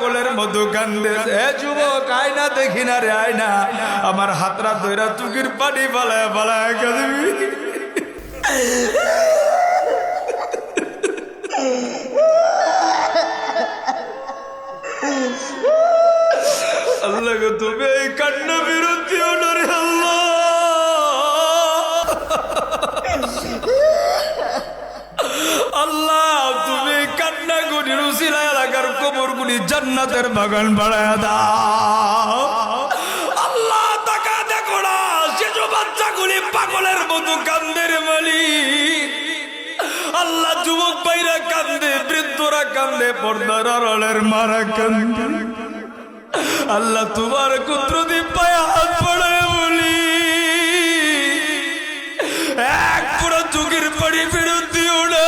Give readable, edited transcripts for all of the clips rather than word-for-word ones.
পাগলের মতো কান্দে। এ যুবক আয়না দেখি না রে আয়না, আমার হাতরা ধইরা চোখের পানি ফালায় ফালায় কাঁদবি। আল্লাহ গো তুমি এই কান্না বিরতি ওনারে আল্লাহ, আল্লাহ তুমি কান্না গুলি রুসিলা এলাকার কবর গুলি জান্নাতের বাগান বাড়ায় দাও। আল্লাহ তাকা দেখো না শিশু বাচ্চাগুলি পাগলের মতো কান্দে রে মালিক। আল্লাহ যুবক ভাইরা কান্দে, বৃদ্ধরা কান্দে, পর্দার আড়ালের মারা কান্দে। আল্লাহ তোমার কুদরতি পায়ে হাত পড়ে বলি এক পুরো চোখের পানি ফেরত দিও না।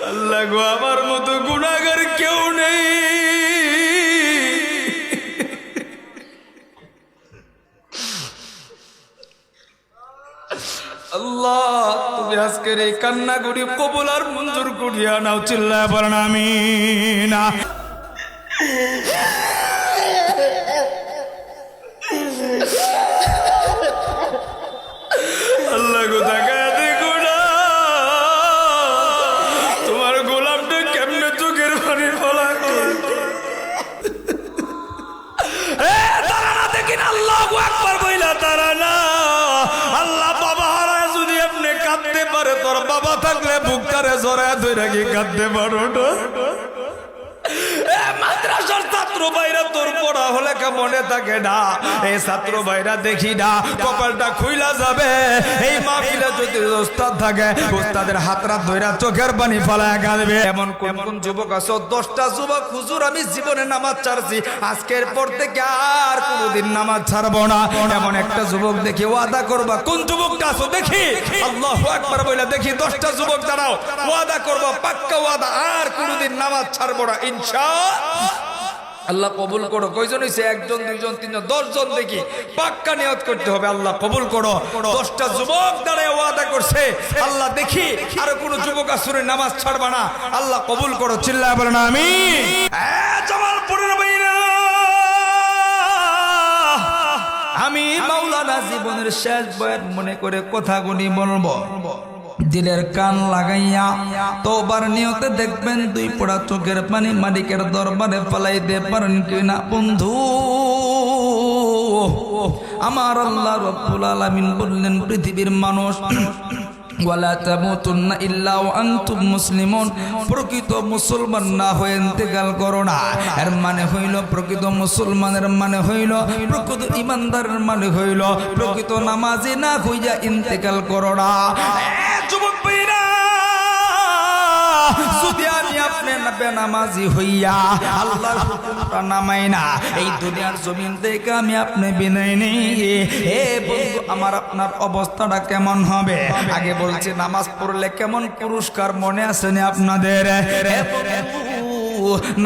আল্লাহ গো আমার মতো গুনাহগার কেউ নেই। আল্লাহ তুমি আজকের এই কান্নাগুলি কবুল আর মঞ্জুর করিয়া নাও। চিল্লায় বলেন আমিন। আল্লাহ গো তাকায় দেখো না তোমার গোলামটা কেমনে চোখের পানি ফলায়। তারা না দেখেন আল্লাহু আকবার বইলা তারা না। আল্লাহ বাবা হারায় যদি আপনি কাঁদতে পারে, তোর বাবা থাকলে বুকটারে জড়ায় ধরে কি কাঁদতে পারো না? মাদ্রাসার ছাত্র ভাইরা তোর পড়া হলে মনে থাকে না, এই ছাত্র ভাইরা দেখি না কপালটা খুইলা যাবে। এই মাহফিলে যদি ওস্তাদ থাকে, ওস্তাদের হাতরা ধইরা চোখের পানি ফালায় কাঁদবে। এমন কোন কোন যুবক আছো, 10টা যুবক হুজুর আমি জীবনে নামাজ ছাড়ছি, আজকের পর থেকে আর কোনোদিন নামাজ ছাড়বো না। এমন একটা যুবক দেখি ওয়াদা করবা। কোন যুবকটা আছো দেখি? আল্লাহু আকবার বলে দেখি 10টা যুবক দাঁড়াও, ওয়াদা করবা, পাক্কা ওয়াদা, আর কোনোদিন নামাজ ছাড়বো না ইনশাআল্লাহ। কবুল করো। কয়জন হইছে? 1 জন 2 জন 3 জন 10 জন দেখি পাক্কা নিয়ত করতে হবে। আল্লাহ কবুল করো। 10টা যুবক দাঁড়ায় ওয়াদা করছে, আল্লাহ দেখি আর কোন যুবক আসরে নামাজ ছাড়বা না। আল্লাহ কবুল করো। চিল্লায় বলেন আমিন। জামালপুরের ভাইরা, আমি মাওলানা জীবনের শেষ বয়ান মনে করে কথাগুলি বলবো। দিলের কান লাগাইয়া তোবার নিয়তে দেখবেন 2 পোড়া চোখের পানি মালিকের দরবারে ফলাইতে পারেন কিনা বন্ধু। আমার আল্লাহ রাব্বুল আলামিন বললেন, পৃথিবীর মানুষ ওয়ালা তামুতুন্না ইল্লা ওয়া আনতুম মুসলিমুন, প্রকৃত মুসলমান না হয়ে ইন্তেকাল করো না। এর মানে হইল প্রকৃত মুসলমানের মানে হইল, প্রকৃত ইমানদারের মানে হইল, প্রকৃত নামাজি না হইয়া ইন্তেকাল করো না। যুবক ভাইরা, যদি আমি আপনি বেনামাজি হইয়া আল্লাহর হুকুমটা নামাই না, এই দুনিয়ার জমিন থেকে আমি আপনি বিনয় নেই, হে বন্ধু আমার আপনার অবস্থাটা কেমন হবে? আগে বলছি নামাজ পড়লে কেমন পুরস্কার মনে আছে না আপনাদের?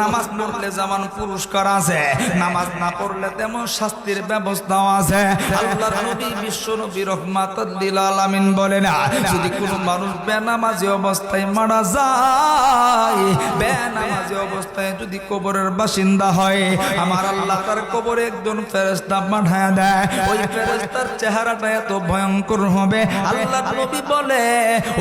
নামাজ পড়লে যেমন পুরস্কার আছে, নামাজ না পড়লে তেমন শাস্তির ব্যবস্থাও আছে। আল্লাহর নবী বিশ্ব নবী রাহমাতুল লিল আলামিন বলেন, যদি কোনো মানুষ বেনামাজি অবস্থায় মারা যায়, বেনামাজি অবস্থায় যদি কবরের বাসিন্দা হয়, আমার আল্লাহ তার কবরে একজন ফেরেশতা পাঠায় দেয়। ওই ফেরেশতার চেহারাটা এত ভয়ঙ্কর হবে, আল্লাহর নবী বলে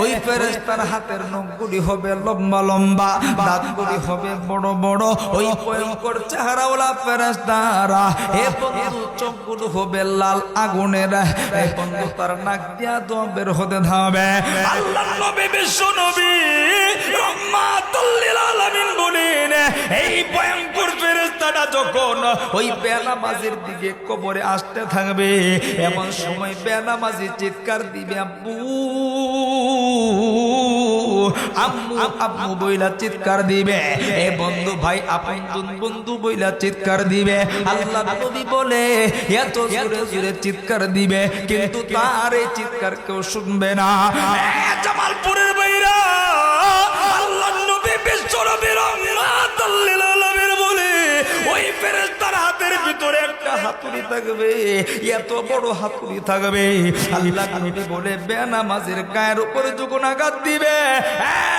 ওই ফেরেশতার হাতের নখগুলি হবে লম্বা লম্বা, দাঁতগুলি হবে বড় বড়। ওই ভয়ঙ্কর চেহারাওয়ালা ফেরেশতারা হে বন্ধু চোখগুলো হবে লাল আগুনের। এই বন্ধু তার নাক দিয়া দোয়া বের হতে থাকবে। আল্লাহর নবী বিশ্ব নবী রাহমাতুল লিল আলামিন বলেন, এই ভয়ঙ্কর ফেরেশতাটা যখন ওই বেনামাজির দিকে কবরে আসতে থাকবে, এমন সময় বেনামাজি চিৎকার দিবে, আব্বু আম্মু আম্মু বইলা চিৎকার দিবে। এ বন্ধু ভাই আপন বন্ধু বইলা চিৎকার দিবে। আল্লাহ নবী বলে এত জোরে জোরে চিৎকার দিবে, কিন্তু তার এই চিৎকার কেউ শুনবে না। জামালপুরের ভাইরা, আল্লাহ নবী বিশ্ব নবী রাহমাতুল লিল আলামিন বলে ওই ফেরেশতার হাতের ভিতরে একটা একটা হাতুড়ি থাকবে, এত বড় হাতুড়ি থাকবে। আল্লাহ নবী বলে বেনামাজির গায়ের উপরে যখন আঘাত দিবে,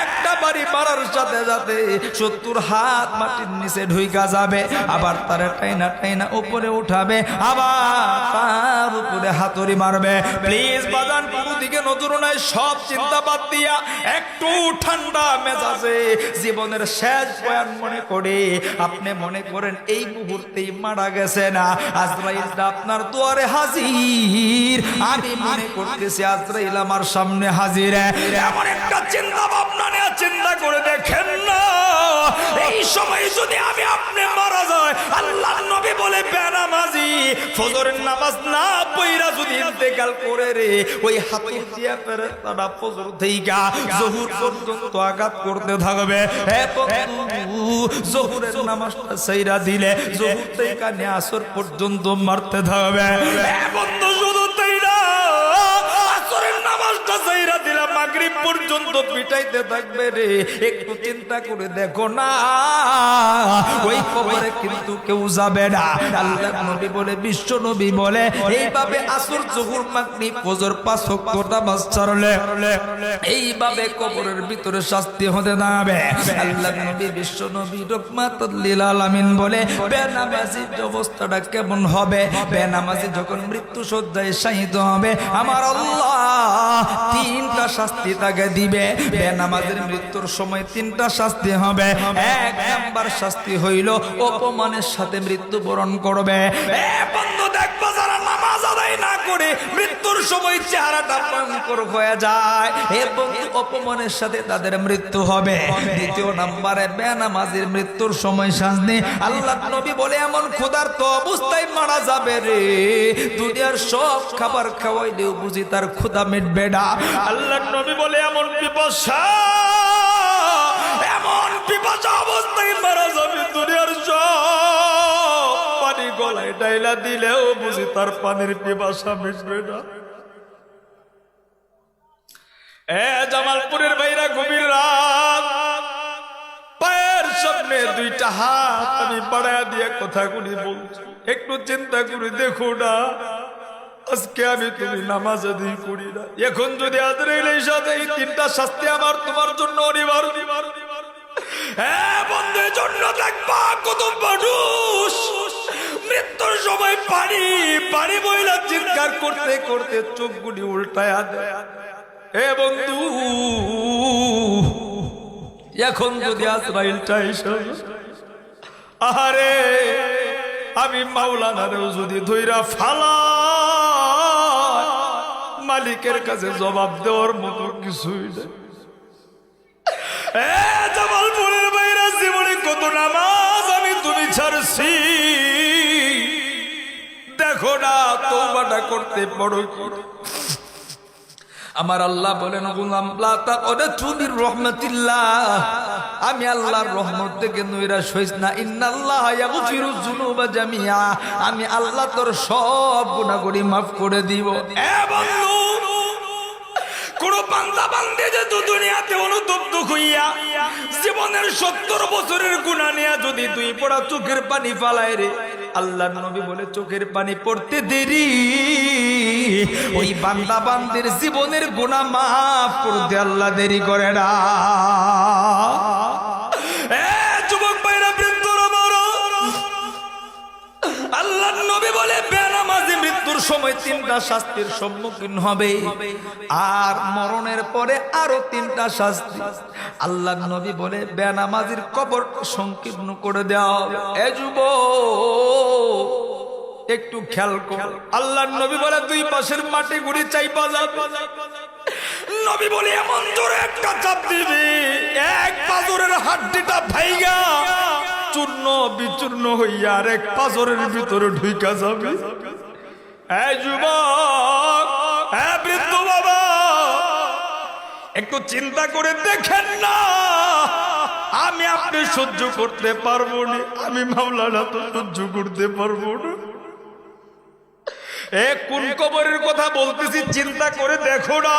একটা বাড়ি মারার সাথে সাথে 70 হাত মাটির নিচে ঢুইকা যাবে। আবার তারে টাইনা টাইনা উপরে উঠাবে, আবার তার উপরে হাতুড়ি মারবে। প্লিজ বাজান, কোনো দিকে নজর নাই, সব চিন্তা বাদ দিয়া একটু ঠান্ডা মেজাজে জীবনের শেষ বয়ান মনে করে আপনি মনে করেন এই মুহূর্তেই মারা গেছে না, আজরাইল আপনার দুয়ারে হাজির। আমি মনে করতেছি আজরাইল আমার সামনে হাজির। এমন একটা চিন্তা ভাবনা নিয়ে চিন্তা করে দেখেন না, এই সময় যদি আমি আপনি মারা যায়, আল্লাহ নবী বলে বেনামাজি ফজরের নামাজ না পড়া যদি ইন্তেকাল করে রে, ওই হাতুড়ি দিয়া ফেরেশতারা ফজর থেকে জোহর পর্যন্ত আঘাত করতে থাকবে। হে বন্ধু, জোহরের নামাজটা সাইরা দিলে জোহর থেকে নিয়ে আসর পর্যন্ত মারতে থাকবে। হে বন্ধু, শুধু তাই না, আসরের নামাজটা সাইরা দিলে মাগরিব পর্যন্ত পিটাইতে থাকবে রে। একটু চিন্তা করে দেখো না, ওই কবরে কিন্তু কেউ যাবে না। আল্লাহ নবী বলে, বিশ্ব নবী বলে, এইভাবে আসর জোহর মাগরিব ফজর 5 ওয়াক্ত নামাজ ছাড়লে এইভাবে কবরের ভিতরে শাস্তি হতে দাঁড়াবে। আল্লাহ নবী বিশ্ব নবী রহমাতুল লিল আলামিন বলে, বেনামাজির অবস্থাটা কেমন হবে? বেনামাজি যখন মৃত্যু শয্যায় শায়িত হবে, আমার আল্লাহ 3টা শাস্তি তাকে দিবে। বেনামাজির মৃত্যুর সময় 3টা শাস্তি হবে। 1 নাম্বার শাস্তি হইল অপমানের সাথে মৃত্যুবরণ করবে। বন্ধু, দেখবা যারা নামাজ আদায় না করে মৃত্যুর সময় চেহারাটা ভয়ঙ্কর হয়ে যায়, এবং অপমানের সাথে তাদের মৃত্যু হবে। 2 নম্বরে বেনামাজির মৃত্যুর সময় শাস্তি, আল্লাহ নবী বলে, এমন ক্ষুধার্ত অবস্থায় মারা যাবে রে, দুনিয়ার সব খাবার খাওয়াইলেও বুঝি তার ক্ষুধা মিটবে না। আল্লাহ নবী বলে, এমন পিপাসা অবস্থায় মারা যাবে, দুনিয়ার সব পানি গলায় ডাইলা দিলেও বুঝি তার পানির পিপাসা মিটবে না। জামালপুরের ভাইরা, গভীর রাত, পায়ের সামনে 2টা হাত আমি বাড়ায় দিয়ে কথাগুলি বলছি, একটু চিন্তা করে দেখো না, আজকে আমি তুমি নামাজ আদায় করি না, এখন যদি আজরাইল এসে যায়, এই 3টা শাস্তি আমার তোমার জন্য অনিবার্য। বন্ধুর জন্য দেখবা কত মানুষ মৃত্যুর সময় পানি পানি বইলা চিৎকার করতে করতে চোখগুলি উল্টায়া দেয়। হে বন্ধু, এখন যদি আজরাইলটা এসে, আহারে আমি মাওলানারেও যদি ধইরা ফালা, মালিকের কাছে জবাব দেওয়ার মতো কিছুই নেই। জামালপুরের বাইরা, জীবনে কত নামাজ আমি তুমি ছাড়ছি, দেখো না তওবাটা করতে বড় কি। আমার আল্লাহ বলেন, গুলাম লা তাকনাতু মির রাহমাতিল্লাহ, আমি আল্লাহর রহমত থেকে নৈরাশ হইস না। ইন্নাল্লাহা ইয়াগফিরুয যুনুবা জামিআ, আমি আল্লাহ তোর সব গুনাহগুলি maaf করে দিব। এ বন্ধু, কোন বান্দা বান্দে যে দুনিয়াতে অনুতপ্ত হইয়া জীবনের 70 বছরের গুনাহ নিয়ে যদি 2 পড়া চোখের পানি ফালায় রে, আল্লাহর নবী বলে, চোখের পানি পড়তে দেরি, ওই বান্দা বান্দির জীবনের গুনাহ maaf করতে আল্লাহ দেরি করে না। যুবক ভাইরা, বৃদ্ধরা, আল্লাহর নবী বলে, বেনামাজি মৃত্যুর সময় 3টা শাস্তির সম্মুখীন হবে, আর মরণের পরে আরো 3টা শাস্তি। আল্লাহর নবী বলে, বেনামাজির কবর সংকীর্ণ করে দেওয়া হবে। এ যুবক, একটু খেয়াল কর। আল্লাহর নবী বলে, 2 পাশের মাটি গুড়ি চাইপা যাবে। নবী বলে, এমন জোরে একটা চাপ দিবি, 1 পাজরের হাড্ডিটা ভাইগা চূর্ণ বিচূর্ণ হইয়া আর 1 পাজরের ভিতরে ঢুইকা যাবে। যুবক, বৃদ্ধ বাবা, একটু চিন্তা করে দেখেন না, আমি আপনি সহ্য করতে পারবো না, আমি মাওলানা তো সহ্য করতে পারবো না। কোন কবরের কথা বলতেছি চিন্তা করে দেখো না।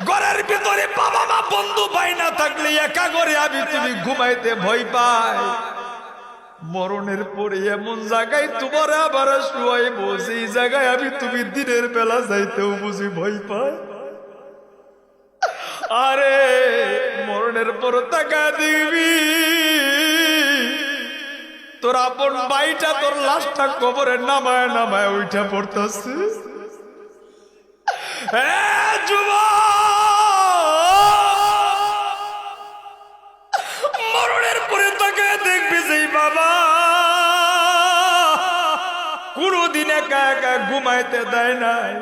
ঘরের ভিতরে বাবা মা বন্ধু ভাই না থাকলে একা ঘরে আমি তুমি ঘুমাইতে ভয় পাই। মরণের পরে এমন জায়গায় তোমার আবার শুয়াইব, সেই জায়গায় আমি তুমি দিনের বেলা যাইতেও বুঝি ভয় পাই। আরে মরণের পর তাকা দিবি, তোর আপন ভাইটা তোর লাশটা কবরে নামায় নামায় ওইটা পড়তেছে। মরণের পরে তাকে দেখবি যেই বাবা কোনদিন একা একা ঘুমাইতে দেয় নাই,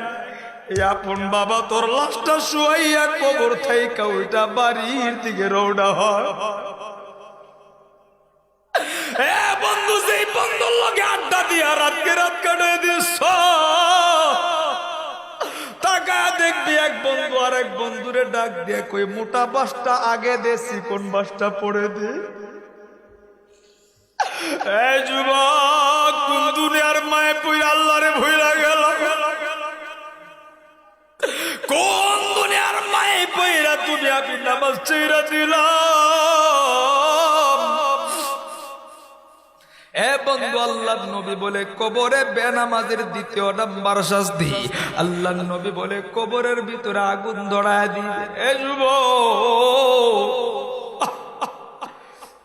এই আপন বাবা তোর লাশটা শুয়াইয়া কবর থাইকা ওইটা বাড়ির দিকে রওনা হয়। বন্ধু, সেই বন্ধুর লগে আড্ডা দিয়া রাতকে রাত কাটাই দিস, তাকায় দেখবি এক বন্ধু আর এক বন্ধুরে ডাক দিয়ে কই মোটা বাসটা আগে দে, চিকন বাসটা পড়ে দে। এই যুবক, কোন দুনিয়ার মায়ে পই আল্লাহরে ভুইলা গেল? কোন দুনিয়ার মায়ে পইরা তুমি আমি নামাজ ছেড়ে দিলাম? এ বন্ধু, আল্লাহর নবী বলে কবরে বেনামাজের দ্বিতীয় নাম্বার শাস্তি, আল্লাহর নবী বলে কবরের ভিতরে আগুন ধরায় দিবে। এ যুবক,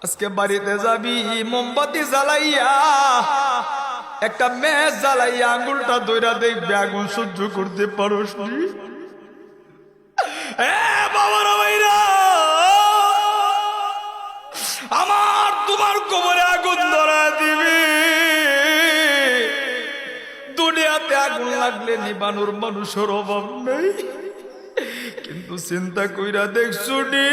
আজকে বাড়িতে যাবি, মোমবাতি জ্বালাইয়া একটা মেয়ে জ্বালাইয়া আঙ্গুলটা ধইরা দেখবে আগুন সহ্য করতে পারোস নি? বাবারা ভাইরা, আমার তোমার কবরে আগুন ধরা দিবি। দুনিয়াতে আগুন লাগলে নিবানোর মানুষের অভাব নেই, কিন্তু চিন্তা কইরা দেখছু নি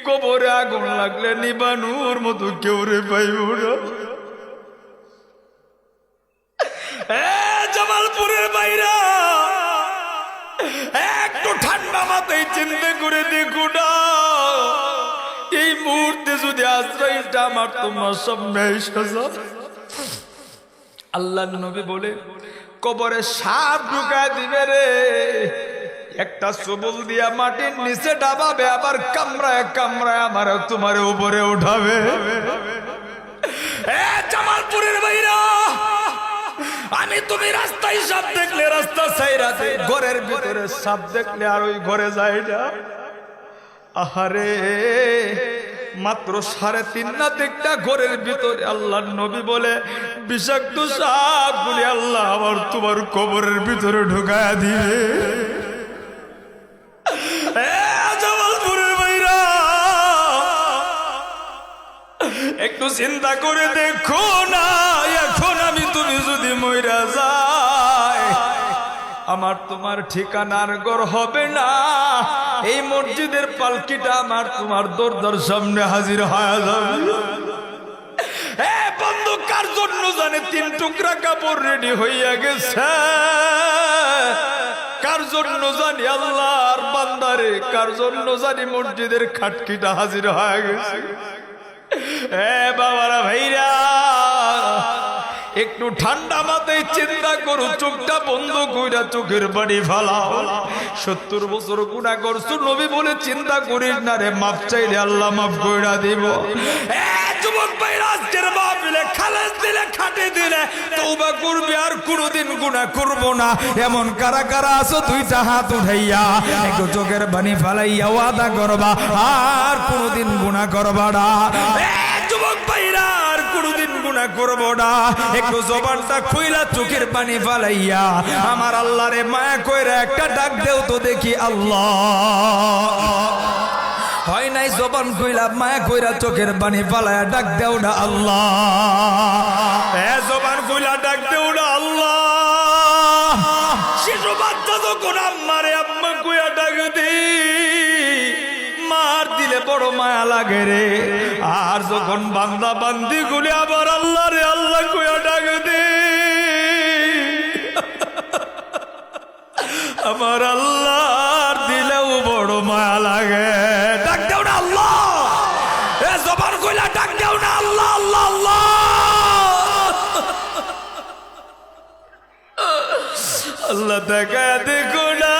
কবরে আগুন লাগলে নিবানোর মতো কেউ রে পাইব না। জামালপুরের বাইরা একটু ঠান্ডা মাথায় চিন্তা করে দেখো না, এই মুহূর্তে যদি আজরাইলটা আমার তোমার সামনে এসে যায়, আল্লাহর নবী বলে কবরে সাপ ঢুকায় দিবে রে, একটা সবল দিয়া মাটির নিচে ডাবাবে, আবার কামড়ায় কামড়ায় আমার তোমার উপরে উঠাবে। জামালপুরের বাইরা, আমি তুমি রাস্তায় সাপ দেখলে রাস্তা ছাইরা দেই, ঘরের ভিতরে সাপ দেখলে আর ওই ঘরে যাই না। আহারে, মাত্র 3.5 না দেখটা ঘরের ভিতরে আল্লাহর নবী বলে বিষাক্ত সাপ বলে আল্লাহ আবার তোমার কবরের ভিতরে ঢুকায়া দিবে। জামালপুরের ভাইরা, একটু চিন্তা করে দেখো না, এখন আমি তুমি যদি মইরা যাই, আমার তোমার ঠিকানার ঘর হবে না, এই মসজিদের পালকিটা আমার তোমার দরজার সামনে হাজির হয়ে যাবে। বন্ধু, কার জন্য জানে 3 টুকরা কাপড় রেডি হইয়া গেছে? কার জন্য জানি আল্লাহর বান্দারে, কার জন্য জানি মসজিদের খাটকিটা হাজির হয়ে গেছে। বাবারা ভাইরা, একটু ঠান্ডা মাথায় চিন্তা করো, চোখটা বন্ধ কইরা চোখের পানি ফালাও। 70 বছর গুনাহ করছো, নবী বলে চিন্তা করিস না রে, মাপ চাইলে আল্লাহ মাফ কইরা দিব। যুবক ভাইরা, আজকের মাহফিলে খালেস দিলে খাটে দিলে তওবা করবি, আর কোনোদিন গুনাহ করব না, এমন কারা কারা আছো 2টা হাত উঠাইয়া একটু চোখের পানি ফালাইয়া ওয়াদা করবা আর কোনোদিন গুনাহ করবা না। যুবক ভাইরা, আর কোনোদিন গুনাহ করব না, একটু জবানটা খুইলা চোখের পানি ফালাইয়া আমার আল্লাহরে মায়া কইরা একটা ডাক দেও তো দেখি আল্লাহ। হয় নাই জবান কইলা মায়া কইরা চোখের পানি ফালাইয়া ডাক দেও না আল্লাহ। জবান কইলা ডাক দেও না আল্লাহ। শিশু বাচ্চা যখন আম্মারে আম্মা কইয়া ডাক দি, মার দিলে বড় মায়া লাগে রে, আর যখন বান্দা বান্দি গুলি আবার আল্লাহ রে আল্লাহ কইয়া ডাক দি, আমার আল্লাহর দিলেও বড় মায়া লাগে। ডাক দেও না আল্লাহ, জবান কইলা ডাক দেও না আল্লাহ আল্লাহ আল্লাহ। আল্লাহ দেখায় দেখো না,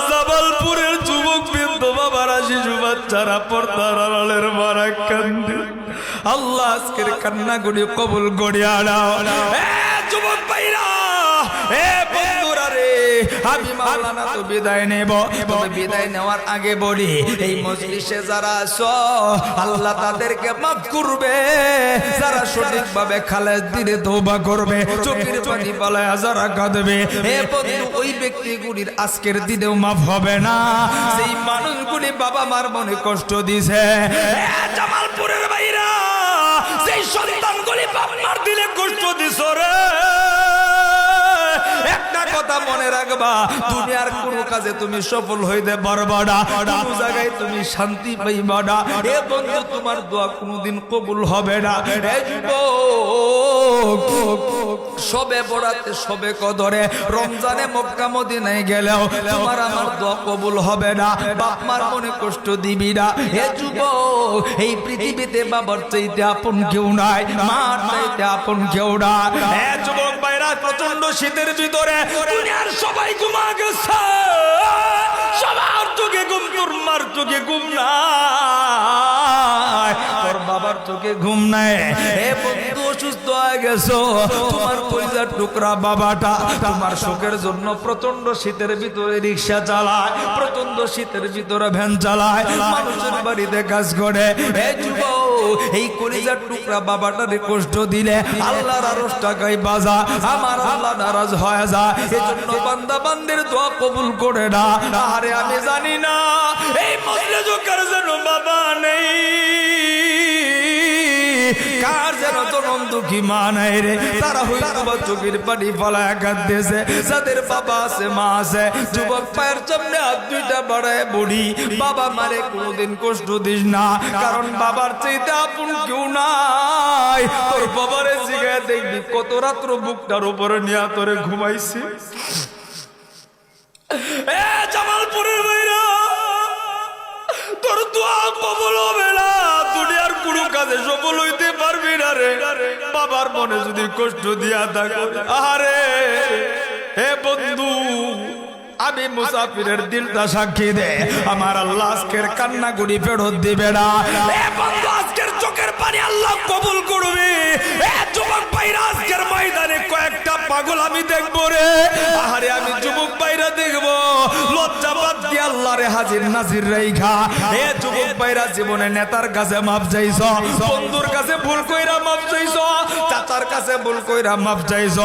জামালপুরের যুবক বৃদ্ধ বাবারা, শিশু বাচ্চারা, পর্দার আড়ালের মারা কান্দ আল্লাহ আজকের কান্নাগুলি কবুল করিয়া নাও। যুবক ভাইরা, বন্ধুরা রে, আমি মাওলানা তো বিদায় নেব, তবে বিদায় নেওয়ার আগে বলি, এই মজলিসে যারা আছো আল্লাহ তাদেরকে মাফ করবে, যারা সঠিকভাবে খালেদ দিনে তওবা করবে, চোখের পানি পালায় যারা কাঁদবে, বন্ধু ওই ব্যক্তিগুলির আজকের দিনেও মাফ হবে না। সেই মানুষগুলি বাবা মার মনে কষ্ট দিছে। জামালপুরের ভাইরা, সেই সন্তানগুলি বাবা মার দিলে কষ্ট দিছ রে, একটা কথা মনে রাখবা, দুনিয়ার কোনো কাজে তুমি সফল হইতে পারবা না, কোনো জায়গায় তুমি শান্তি পাইবা না। বন্ধু তোমার দোয়া কোনোদিন কবুল হবে না। সবে বরাতে, সবে কদরে, রমজানে মক্কা মদিনায় গেলেও তোমার আমার দোয়া কবুল হবে না, বাপ মার মনে কষ্ট দিবি না। যুবক, এই পৃথিবীতে বাবার চাইতে আপন কেউ নাই, মার চাইতে আপন কেউ না। যুবক ভাইরা, প্রচন্ড শীতের ভিতরে দুনিয়ার সবাই ঘুমা গেছে, সবার চোখে ঘুম, তোর মার চোখে ঘুম নাই, তোর বাবার চোখে ঘুম নাই। বন্ধু অসুস্থ হয়ে গেছো, তোমার কলিজার টুকরা বাবাটা তোমার শোকের জন্য প্রচন্ড শীতের ভিতরে রিক্সা চালায়, প্রচন্ড শীতের ভিতরে ভ্যান চালায়, মানুষের বাড়িতে কাজ করে। এই কলিজার টুকরা বাবাটারে কষ্ট দিলে আল্লাহর আরশ টাকায় বাজা, আমার আল্লাহ নারাজ হয়ে যায়, এজন্য বান্দা বান্দির দোয়া কবুল করে না। আরে আমি জানি না এই মজলিসে কার যেন বাবা নেই, কার যেন জনম দুঃখী মা নাই রে, তারা হয়তো বা চোখের পানি ফলায় কাঁদতেছে, যাদের বাবা আছে মা আছে। যুবক পায়ের সামনে হাত দুইটা বাড়ায় বলি, বাবা মারে কোনোদিন কষ্ট দিস না, কারণ বাবার চাইতে আপন কেউ নাই। তোর বাবারে জিগায় দেখবি কত রাত্র বুকটার উপরে নিয়ে তোরে ঘুমাইছি। জামালপুরের ভাইরা, তোর দোয়া কবুল হবে না, দুনিয়ার কোনো কাজে সফল হইতে পারবি না রে, বাবার মনে যদি কষ্ট দিয়া থাকে। আরে বন্ধু, আমি মুসাফিরের দিলটা সাক্ষী দে, আমার আল্লাহ আজকের কান্নাগুলি ফেরত দিবে না। বন্ধু, আজকের চোখের পানি আল্লাহ কবুল করবে। যুবক ভাইরা, আজকের ময়দানে কয়েকটা পাগল আমি দেখবো রে। আরে আমি যুবক ভাইরা দেখবো, লজ্জা বাদ দিয়ে আল্লাহরে হাজির নাজির রাইখা। যুবক ভাইরা, জীবনে নেতার কাছে মাপ চাইছ, বন্ধুর কাছে ভুল কইরা মাপ চাইছ, চাচার কাছে ভুল কইরা মাপ চাইছ,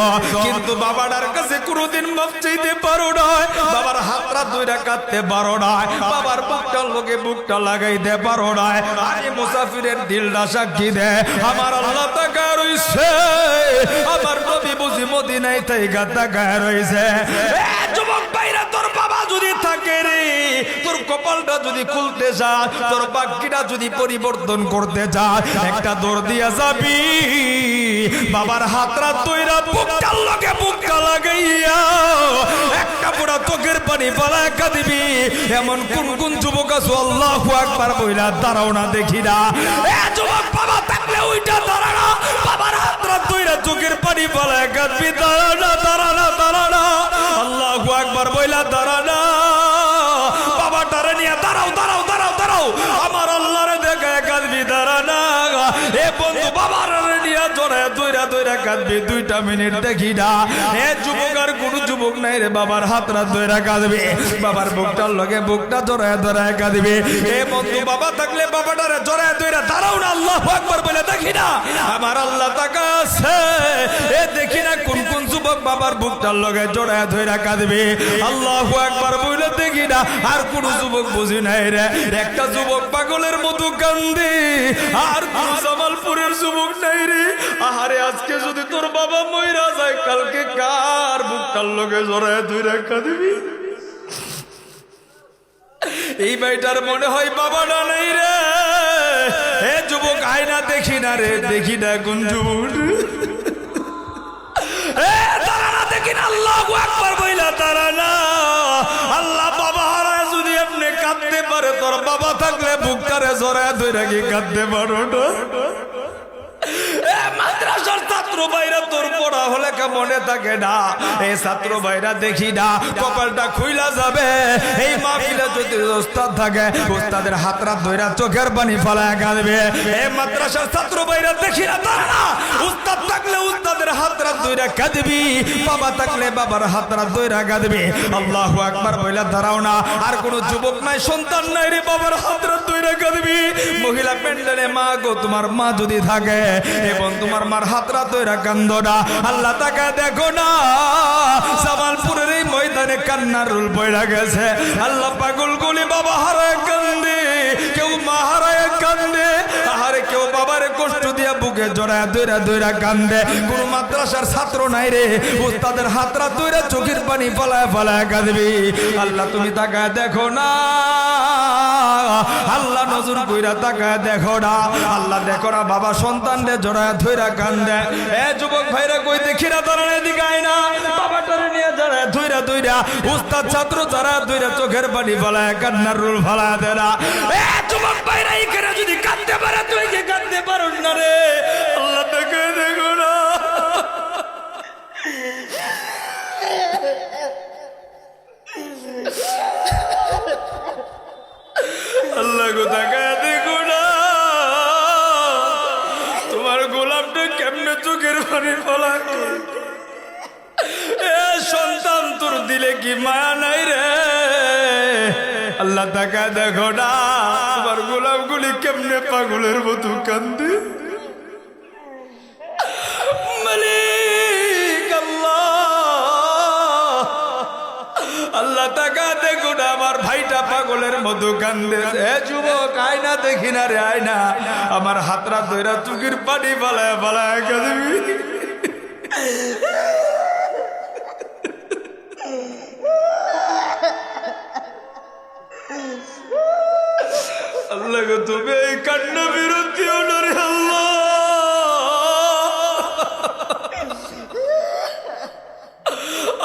কিন্তু বাবাটার কাছে কোনোদিন মাপ চাইতে পারো না, বাবার হাতটা দুইটা কাটতে পারো না, বাবার বুকটার লোকে বুকটা লাগাইতে পারো না। আমি মুসাফিরের দিলটা সাক্ষী দে, আমার আল্লাহ তাকায় রইছে, আমার নবী বুঝি মদিনায় তাইকা তাকায় রইছে। যুবক ভাইরা, তোর বাবা যদি থাকে রে, তোর কপালটা যদি খুলতে যা, তোর বাক্যটা যদি পরিবর্তন করতে যা, একটা দৌড় দিয়া যাবি, বাবার হাতটা তৈরা বুকটার লোকে বুকটা লাগাইয়া একটা পুরা চোখের পানি পালায় কাঁদিবি। এমন কোন কোন যুবক আছে আল্লাহু আকবার বইলা দাঁড়াও না, দেখি না। যুবক বাবা থাকলে ওইটা দাঁড়া না, বাবার হাতটা তৈরা চোখের পানি পালায় কাঁদবি, দাঁড়া না, দাঁড়া না, দাঁড়া না, আল্লাহু আকবার বইলা দাঁড়া না, বাবাটারে নিয়ে দাঁড়াও, দাঁড়াও, দাঁড়াও, দাঁড়াও, আমার আল্লাহরে দেখে কাঁদবি, দাঁড়া না। বন্ধু, বাবার নিয়ে জড়ায় দইরা দইরা কাঁদবি, 2 মিনিট দেখি না। যুবক আর কোন যুবক নাই রে, বাবার হাতটা দইরা কাঁদবে, বাবার বুকটার লগে বুকটা জড়ায় জড়ায় কাঁদবে। বন্ধু, বাবা থাকলে বাবাটারে জড়ায় দইরা দাঁড়াও না, আল্লাহু আকবার বলে দেখি না, আমার আল্লাহ তাকা আছে, দেখি না কোন কোন যুবক বাবার বুকটার লগে জড়ায় ধইরা কাঁদবে, আল্লাহু আকবার বলে দেখি না। আর কোন যুবক বুঝি নাই রে, একটা যুবক পাগলের মতো কান্দে, আর কোন জামালপুরের যুবক নাই রে। আহারে, আজকে যদি তোর বাবা মইরা যায়, কালকে কার বুকটার লগে জড়ায় ধইরা কাঁদবি? এই ভাইটার মনে হয় বাবাটা নাই রে। যুবক, আয়না দেখি না রে, দেখি না কোন যুবক, তারা না দেখি না, আল্লাহু আকবার বইলা তারা না। আল্লাহ, বাবা হারায় যদি আপনি কাঁদতে পারে, তোর বাবা থাকলে বুকটারে জড়ায় ধইরা কি কাঁদতে পারো না? মাদ্রাসার ছাত্র ভাইরা, তোর পড়া বলা হলে কে মনে থাকে না। এই ছাত্র ভাইরা দেখি না কপালটা খুইলা যাবে এই মাহফিলে যদি উস্তাদ থাকে উস্তাদের হাতরা ধইরা চোখের পানি ফলায় কাঁদবে। এই মাদ্রাসার ছাত্র ভাইরা দেখি না তারা না উস্তাদ থাকলে উস্তাদের হাতরা ধইরা কাঁদবি, বাবা থাকলে বাবার হাতরা ধইরা কাঁদবি। আল্লাহু আকবার বইলা দাঁড়াও না। আর কোন যুবক নাই সন্তান নাই রে বাবার হাতরা ধইরা কাঁদবি। মহিলা প্যান্ডেলে মা গো তোমার মা যদি থাকে এবং তোমার মার হাতরা ধইরা কান্দো না। আল্লাহ তাকে দেখো না জামালপুরের এই ময়দানে কান্নার রুল পড়া গেছে। আল্লাহ পাগল গুলি বাবা হারায় কান্দে, কেউ মা হারায় কান্দে, আহারে কেউ বাবারে কষ্ট দিয়া বুকে জড়ায় দইরা দইরা কান্দে। কোন মাদ্রাসার ছাত্র নাই রে উস্তাদের হাতরা দইরা চোখের পানি ফলায় ফলায় কাঁদবি। আল্লাহ তুমি তাকায় দেখো না, আল্লাহ নজর কইরা তাকায় দেখো না। আল্লাহ দেখো না বাবা সন্তানরে জড়ায় ধইরা কান্দে। এ যুবক ভাইরা কই দেখি না তারা এদিকে আয় না, বাবাটারে নিয়ে জড়ায় ধইরা ধইরা উস্তাদ ছাত্র যারা ধইরা চোখের পানি ফলায় কান্নার রুল ফলায় দেয় না। এ যুবক ভাইরা এখানে যদি কাঁদতে পারে তুই কি কাঁদতে পারোস না রে? আল্লাহ তাকায় দেখো না, আল্লাহ গো তাকায় দেখো না তোমার গোলাপটা কেমনে চোখের পানি ফলায়। এ সন্তান তোর দিলে কি মায়া নাই রে? আল্লাহ তাকায় দেখো না তোমার গোলাপগুলি কেমনে পাগলের মতো কান্দে। মালিক আল্লাহ তাকায় দেখো না আমার ভাইটা পাগলের মতো কান্দে। এ যুবক আয়না দেখি না রে আয়না, আমার হাতরা ধইরা চোখের পানি ফলায় ফলায় কাঁদবি। আল্লাহ গো তুমি এই কান্না বিরতি ওনারে আল্লাহ,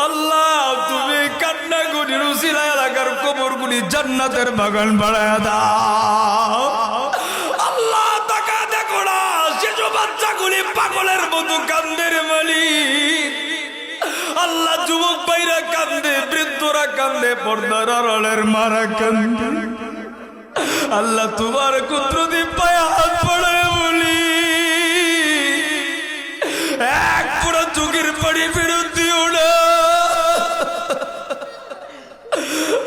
আল্লাহ তুমি কান্না গুলি রুসিলা এলাকার কবর গুলি জান্নাতের বাগান বাড়ায় দাও। আল্লাহ তাকা দেখো না শিশু বাচ্চাগুলি পাগলের মতো কান্দে রে মালিক। আল্লাহ যুবক ভাইরা কান্দে, বৃদ্ধরা কান্দে, পর্দার আড়ালের মারা কান্দে। আল্লাহ তোমার কুদরতি পায়ে হাত পড়ে বলি এক পুরো চোখের পানি ফেরত দিও না।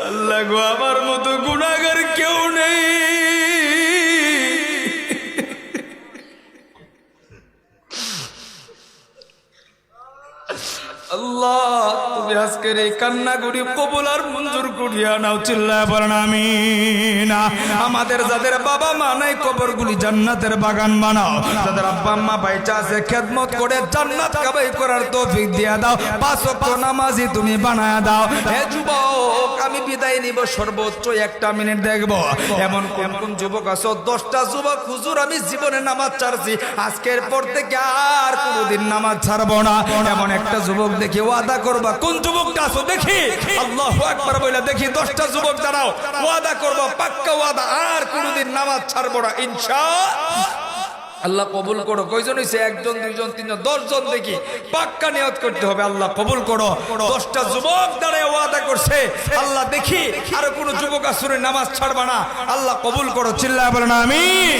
আল্লাহ গো আমার মতো গুনাহগার কেউ নেই। আল্লাহ তুমি আজকের এই কান্নাগুলি কবুল আর মঞ্জুর করিয়া নাও, চিল্লায় বলেন আমিন। আমাদের যাদের বাবা মা নাই কবরগুলি জান্নাতের বাগান বানাও, যাদের আব্বা আম্মা বাইচা আছে খেদমত করে জান্নাত কামাই করার তৌফিক দিয়া দাও, 5 ওয়াক্ত নামাজি তুমি বানায়া দাও। হে যুবক আমি বিদায় নিব, সর্বোচ্চ 1 মিনিট দেখব এমন কোন কোন যুবক আছো। 10টা যুবক হুজুর আমি জীবনে নামাজ ছাড়ছি, আজকের পর থেকে আর কোনোদিন নামাজ ছাড়বো না। এমন একটা যুবক দেখি ওয়াদা করবা, কোন যুবকটা আছো দেখি? আল্লাহু আকবার বলে দেখি 10টা যুবক দাঁড়াও, ওয়াদা করবা, পাক্কা ওয়াদা আর কোনোদিন নামাজ ছাড়বো না ইনশাআল্লাহ। আল্লাহ কবুল করো। কয়জন হইছে? 1 জন 2 জন 3 জন 10 জন দেখি পাক্কা নিয়ত করতে হবে। আল্লাহ কবুল করো। 10টা যুবক দাঁড়ায় ওয়াদা করছে, আল্লাহ দেখি আর কোন যুবক আসরে নামাজ ছাড়বা না। আল্লাহ কবুল করো, চিল্লায় বলেন আমিন।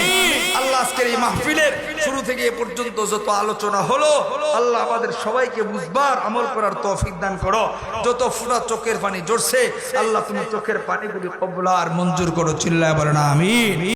আল্লাহ আজকের এই মাহফিলের শুরু থেকে এ পর্যন্ত যত আলোচনা হলো আল্লাহ আমাদের সবাইকে বুঝবার আমল করার তৌফিক দান করো। যত ফুটা চোখের পানি ঝরছে আল্লাহ তুমি চোখের পানিগুলি কবুল আর মঞ্জুর করো, চিল্লায় বলেন আমিন।